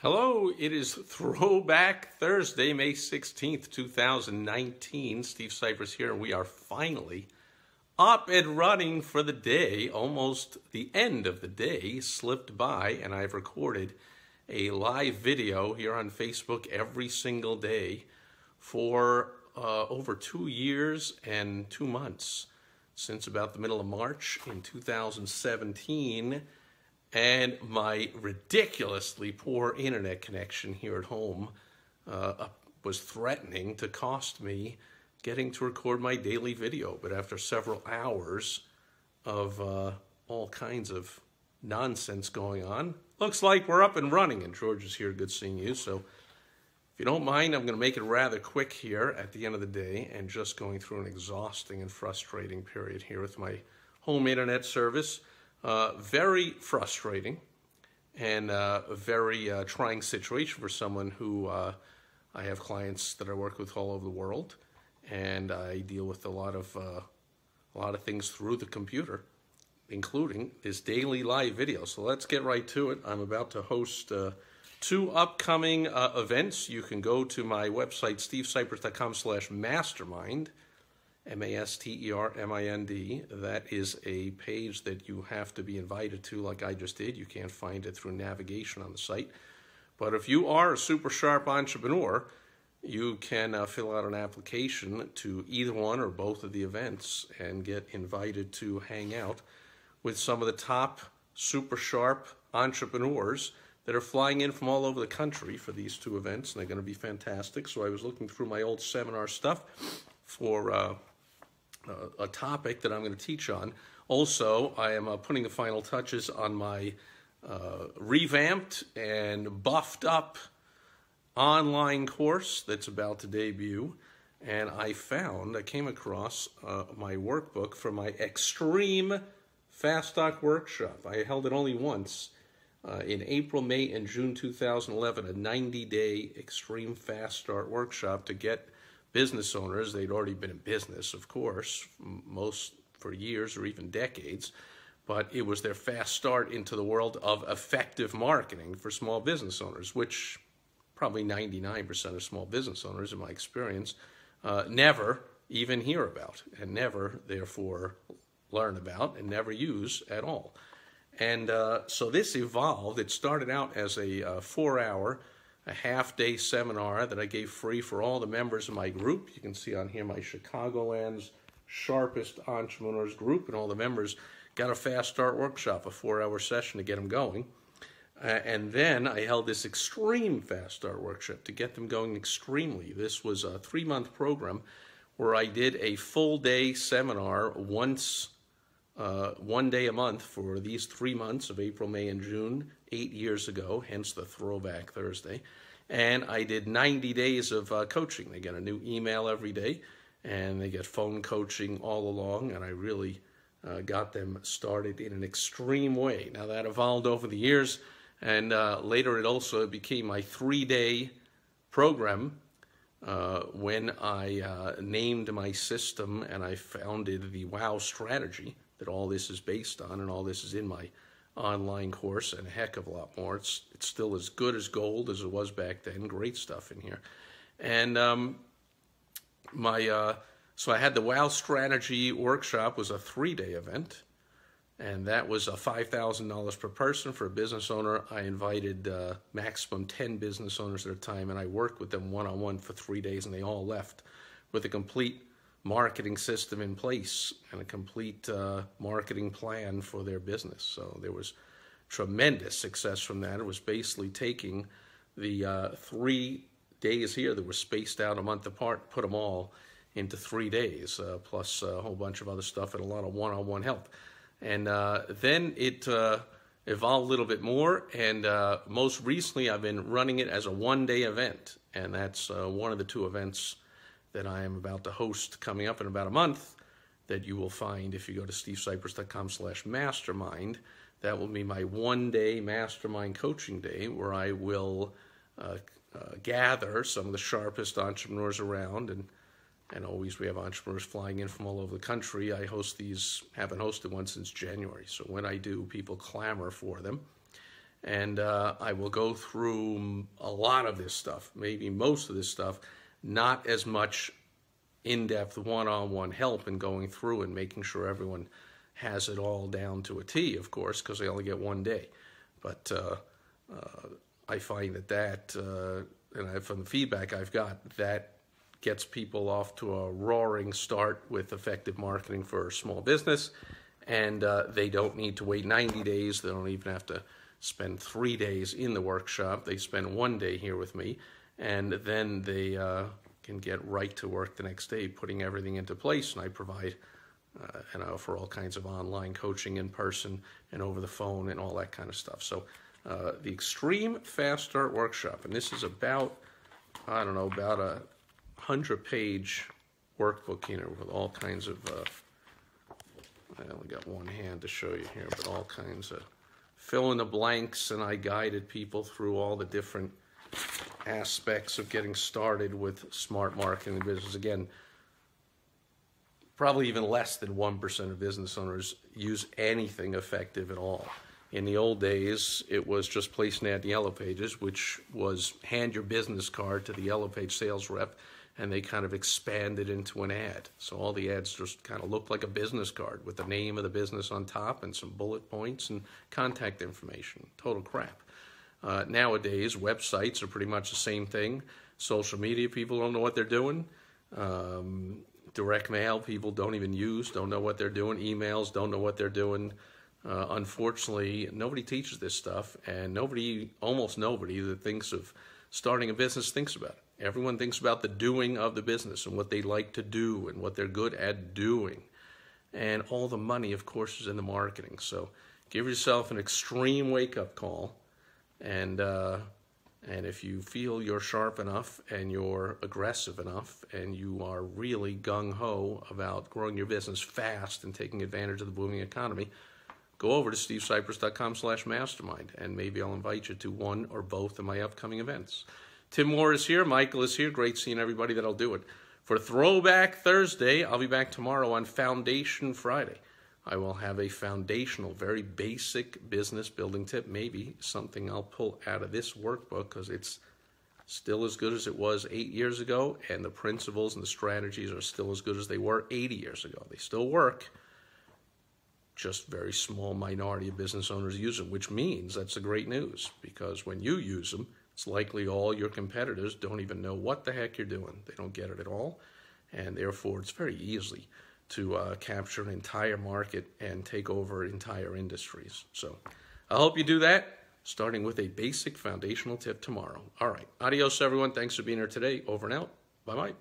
Hello, it is Throwback Thursday, May 16th, 2019. Steve Sipress here, and we are finally up and running for the day. Almost the end of the day slipped by, and I've recorded a live video here on Facebook every single day for over 2 years and 2 months, since about the middle of March in 2017. And my ridiculously poor internet connection here at home was threatening to cost me getting to record my daily video. But after several hours of all kinds of nonsense going on, looks like we're up and running. And George is here. Good seeing you. So if you don't mind, I'm going to make it rather quick here at the end of the day and just going through an exhausting and frustrating period here with my home internet service. Very frustrating and a very trying situation for someone who I have clients that I work with all over the world, and I deal with a lot of things through the computer, including this daily live video. So let's get right to it. I'm about to host 2 upcoming events. You can go to my website, stevesipress.com/mastermind. MASTERMIND. That is a page that you have to be invited to, like I just did. You can't find it through navigation on the site. But if you are a super sharp entrepreneur, you can fill out an application to either one or both of the events and get invited to hang out with some of the top super sharp entrepreneurs that are flying in from all over the country for these 2 events, and they're going to be fantastic. So I was looking through my old seminar stuff for a topic that I'm going to teach on. Also, I am putting the final touches on my revamped and buffed up online course that's about to debut. And I came across my workbook for my XTreme Fast Stock Workshop. I held it only once in April, May, and June 2011, a 90-day Extreme Fast Start Workshop to get business owners. They'd already been in business, of course, most for years or even decades, but it was their fast start into the world of effective marketing for small business owners, which probably 99% of small business owners, in my experience, never even hear about and never, therefore, learn about and never use at all. And so this evolved. It started out as a 4-hour, a half-day seminar that I gave free for all the members of my group. You can see on here my Chicagoland's Sharpest Entrepreneurs group, and all the members got a Fast Start Workshop, a 4-hour session to get them going. And then I held this Extreme Fast Start Workshop to get them going extremely. This was a 3-month program where I did a full-day seminar one day a month for these 3 months of April, May, and June, 8 years ago, hence the Throwback Thursday. And I did 90 days of coaching. They get a new email every day, and they get phone coaching all along, and I really got them started in an extreme way. Now, that evolved over the years, and later it also became my 3-day program when I named my system and I founded the WOW strategy that all this is based on, and all this is in my online course and a heck of a lot more. It's still as good as gold as it was back then. Great stuff in here. And so I had the WOW Strategy Workshop. Was a 3-day event, and that was $5,000 per person for a business owner. I invited maximum 10 business owners at a time, and I worked with them one-on-one for 3 days, and they all left with a complete marketing system in place and a complete marketing plan for their business. So there was tremendous success from that. It was basically taking the 3 days here that were spaced out a month apart, put them all into 3 days, plus a whole bunch of other stuff and a lot of one-on-one help. And then it evolved a little bit more, and most recently I've been running it as a 1-day event, and that's one of the 2 events that I am about to host coming up in about a month that you will find if you go to stevesipress.com/mastermind. That will be my 1-day mastermind coaching day where I will gather some of the sharpest entrepreneurs around, and always we have entrepreneurs flying in from all over the country. I host these, haven't hosted one since January, so when I do, people clamor for them. And I will go through a lot of this stuff, maybe most of this stuff, not as much in-depth one-on-one help in going through and making sure everyone has it all down to a T, of course, because they only get one day. But I find that and from the feedback I've got, that gets people off to a roaring start with effective marketing for a small business, and they don't need to wait 90 days. They don't even have to spend 3 days in the workshop. They spend 1 day here with me, and then they can get right to work the next day, putting everything into place. And I provide and I offer all kinds of online coaching in person and over the phone and all that kind of stuff. So the Extreme Fast Start Workshop, and this is about, I don't know, about a 100-page workbook here with all kinds of, I only got one hand to show you here, but all kinds of fill in the blanks, and I guided people through all the different aspects of getting started with smart marketing business. Again, probably even less than 1% of business owners use anything effective at all. In the old days, it was just place an ad in the Yellow Pages, which was hand your business card to the Yellow Page sales rep, and they kind of expanded into an ad. So all the ads just kind of looked like a business card with the name of the business on top and some bullet points and contact information. Total crap. Nowadays, websites are pretty much the same thing. Social media, people don't know what they're doing. Direct mail, people don't even use, don't know what they're doing. Emails, don't know what they're doing. Unfortunately, nobody teaches this stuff, and almost nobody that thinks of starting a business thinks about it. Everyone thinks about the doing of the business and what they like to do and what they're good at doing. And all the money, of course, is in the marketing. So give yourself an extreme wake-up call. And if you feel you're sharp enough and you're aggressive enough and you are really gung-ho about growing your business fast and taking advantage of the booming economy, go over to stevesipress.com/mastermind, and maybe I'll invite you to one or both of my upcoming events. Tim Moore is here. Michael is here. Great seeing everybody that'll do it. For Throwback Thursday, I'll be back tomorrow on Foundation Friday. I will have a foundational, very basic business building tip, maybe something I'll pull out of this workbook because it's still as good as it was 8 years ago, and the principles and the strategies are still as good as they were 80 years ago. They still work. Just very small minority of business owners use them, which means that's the great news, because when you use them, it's likely all your competitors don't even know what the heck you're doing. They don't get it at all, and therefore it's very easy to capture an entire market and take over entire industries. So I hope you do that, starting with a basic foundational tip tomorrow. All right, adios everyone. Thanks for being here today. Over and out. Bye-bye.